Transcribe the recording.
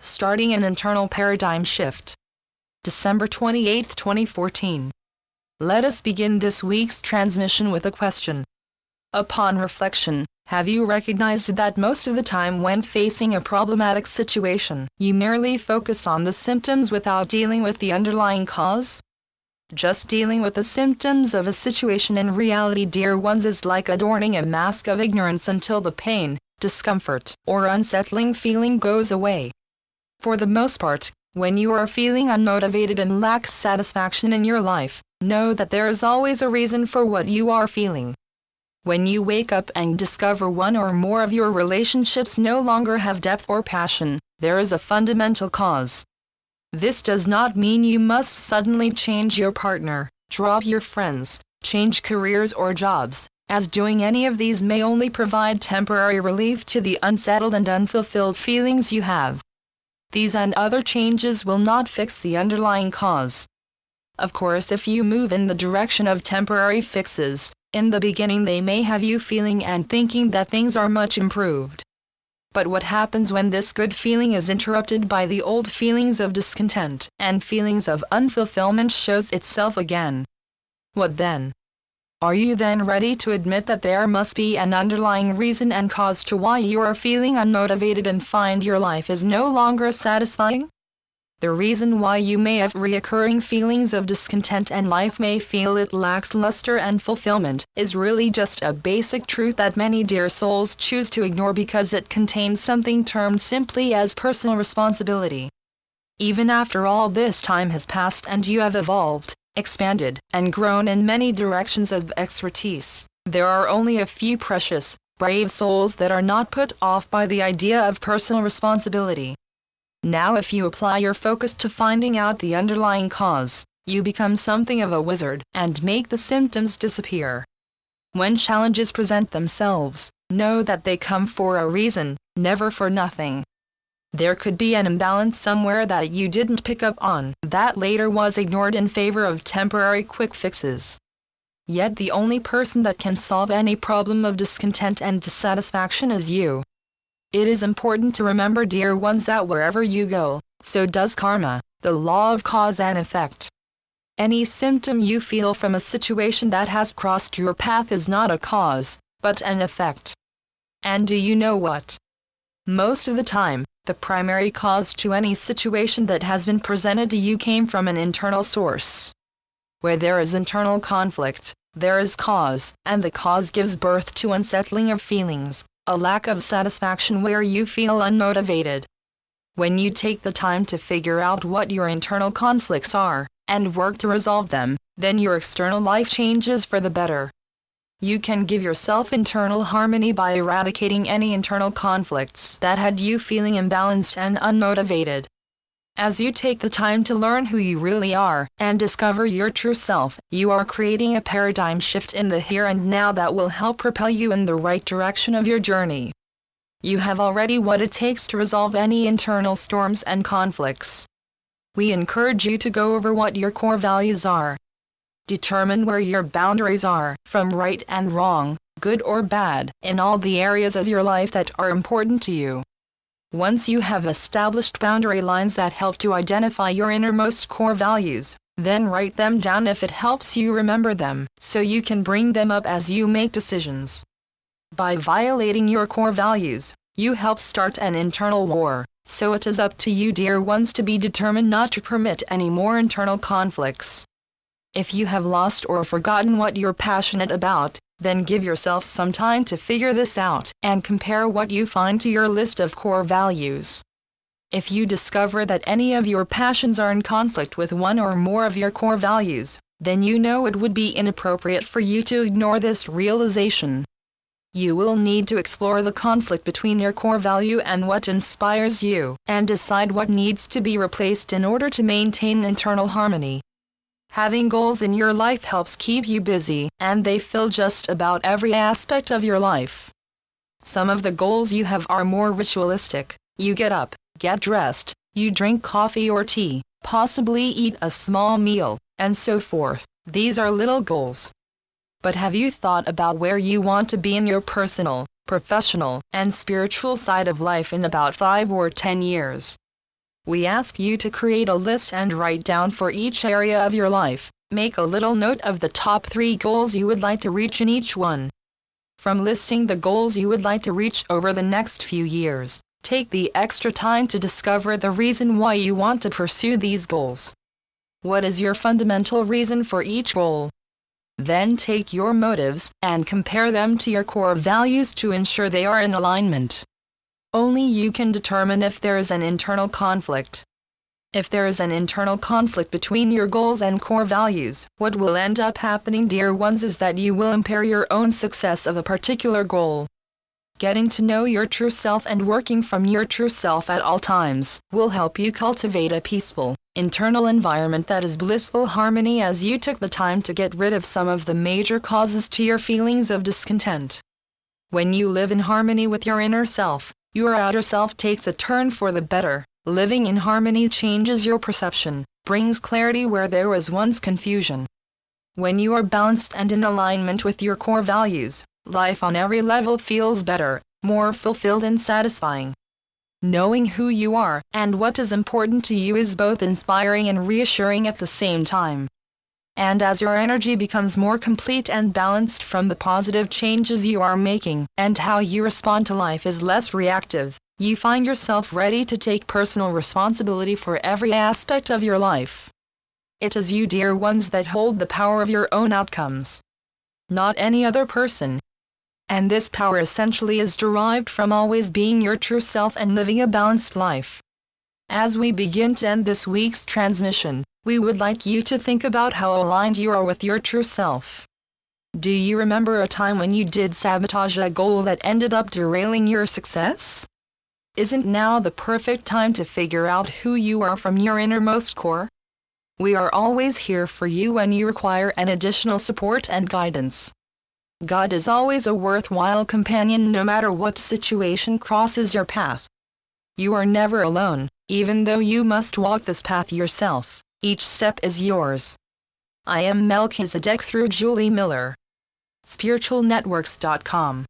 Starting an internal paradigm shift. December 28, 2014. Let us begin this week's transmission with a question. Upon reflection, have you recognized that most of the time when facing a problematic situation, you merely focus on the symptoms without dealing with the underlying cause? Just dealing with the symptoms of a situation in reality, dear ones, is like adorning a mask of ignorance until the pain, discomfort, or unsettling feeling goes away. For the most part, when you are feeling unmotivated and lack satisfaction in your life, know that there is always a reason for what you are feeling. When you wake up and discover one or more of your relationships no longer have depth or passion, there is a fundamental cause. This does not mean you must suddenly change your partner, drop your friends, change careers or jobs, as doing any of these may only provide temporary relief to the unsettled and unfulfilled feelings you have. These and other changes will not fix the underlying cause. Of course, if you move in the direction of temporary fixes, in the beginning they may have you feeling and thinking that things are much improved. But what happens when this good feeling is interrupted by the old feelings of discontent and feelings of unfulfillment shows itself again? What then? Are you then ready to admit that there must be an underlying reason and cause to why you are feeling unmotivated and find your life is no longer satisfying? The reason why you may have recurring feelings of discontent and life may feel it lacks luster and fulfillment is really just a basic truth that many dear souls choose to ignore because it contains something termed simply as personal responsibility. Even after all this time has passed and you have evolved, expanded, and grown in many directions of expertise, there are only a few precious, brave souls that are not put off by the idea of personal responsibility. Now if you apply your focus to finding out the underlying cause, you become something of a wizard and make the symptoms disappear. When challenges present themselves, know that they come for a reason, never for nothing. There could be an imbalance somewhere that you didn't pick up on, that later was ignored in favor of temporary quick fixes. Yet the only person that can solve any problem of discontent and dissatisfaction is you. It is important to remember, dear ones, that wherever you go, so does karma, the law of cause and effect. Any symptom you feel from a situation that has crossed your path is not a cause, but an effect. And do you know what? Most of the time, the primary cause to any situation that has been presented to you came from an internal source. Where there is internal conflict, there is cause, and the cause gives birth to unsettling of feelings, a lack of satisfaction where you feel unmotivated. When you take the time to figure out what your internal conflicts are, and work to resolve them, then your external life changes for the better. You can give yourself internal harmony by eradicating any internal conflicts that had you feeling imbalanced and unmotivated. As you take the time to learn who you really are and discover your true self, you are creating a paradigm shift in the here and now that will help propel you in the right direction of your journey. You have already what it takes to resolve any internal storms and conflicts. We encourage you to go over what your core values are. Determine where your boundaries are, from right and wrong, good or bad, in all the areas of your life that are important to you. Once you have established boundary lines that help to identify your innermost core values, then write them down if it helps you remember them, so you can bring them up as you make decisions. By violating your core values, you help start an internal war, so it is up to you, dear ones, to be determined not to permit any more internal conflicts. If you have lost or forgotten what you're passionate about, then give yourself some time to figure this out and compare what you find to your list of core values. If you discover that any of your passions are in conflict with one or more of your core values, then you know it would be inappropriate for you to ignore this realization. You will need to explore the conflict between your core value and what inspires you, and decide what needs to be replaced in order to maintain internal harmony. Having goals in your life helps keep you busy, and they fill just about every aspect of your life. Some of the goals you have are more ritualistic. You get up, get dressed, you drink coffee or tea, possibly eat a small meal, and so forth. These are little goals. But have you thought about where you want to be in your personal, professional, and spiritual side of life in about 5 or 10 years? We ask you to create a list and write down for each area of your life. Make a little note of the top 3 goals you would like to reach in each one. From listing the goals you would like to reach over the next few years, take the extra time to discover the reason why you want to pursue these goals. What is your fundamental reason for each goal? Then take your motives and compare them to your core values to ensure they are in alignment. Only you can determine if there is an internal conflict. If there is an internal conflict between your goals and core values, what will end up happening, dear ones, is that you will impair your own success of a particular goal. Getting to know your true self and working from your true self at all times will help you cultivate a peaceful, internal environment that is blissful harmony as you took the time to get rid of some of the major causes to your feelings of discontent. When you live in harmony with your inner self, your outer self takes a turn for the better. Living in harmony changes your perception, brings clarity where there was once confusion. When you are balanced and in alignment with your core values, life on every level feels better, more fulfilled and satisfying. Knowing who you are and what is important to you is both inspiring and reassuring at the same time. And as your energy becomes more complete and balanced from the positive changes you are making, and how you respond to life is less reactive, you find yourself ready to take personal responsibility for every aspect of your life. It is you, dear ones, that hold the power of your own outcomes, not any other person. And this power essentially is derived from always being your true self and living a balanced life. As we begin to end this week's transmission, we would like you to think about how aligned you are with your true self. Do you remember a time when you did sabotage a goal that ended up derailing your success? Isn't now the perfect time to figure out who you are from your innermost core? We are always here for you when you require an additional support and guidance. God is always a worthwhile companion no matter what situation crosses your path. You are never alone, even though you must walk this path yourself. Each step is yours. I am Melchizedek through Julie Miller. spiritualnetworks.com